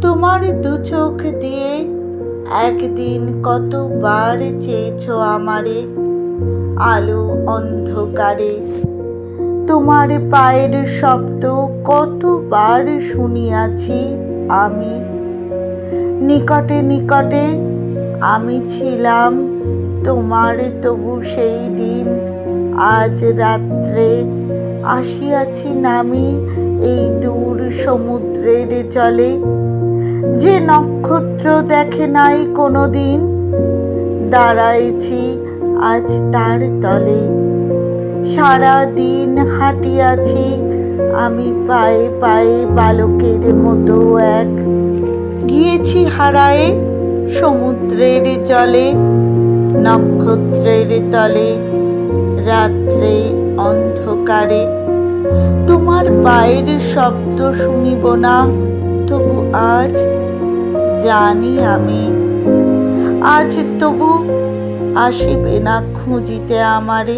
তোমার দু চোখ দিয়ে একদিন কতবার চেয়েছো আমারে, আলো অন্ধকারে। তোমার পায়ের শব্দ কতবার শুনিয়াছি আমি। নিকটে নিকটে আমি ছিলাম তোমার, তবু সেই দিন আজ রাত্রে আসিয়াছি নামি এই দূর সমুদ্রের জলে। যে নক্ষত্র দেখে নাই কোনো দিন, দাঁড়াইছি আজ তার তলে। সারা দিন হাঁটিয়াছি আমি পায়ে পায়ে বালকের মতো এক, গিয়েছি হারায়ে সমুদ্রের জলে, নক্ষত্রের তলে, রাত্রে অন্ধকারে। তোমার পায়ের শব্দ শুনিব না, তবু আজ জানি আমি, আজ তবু আসিবে না খুঁজিতে আমারে।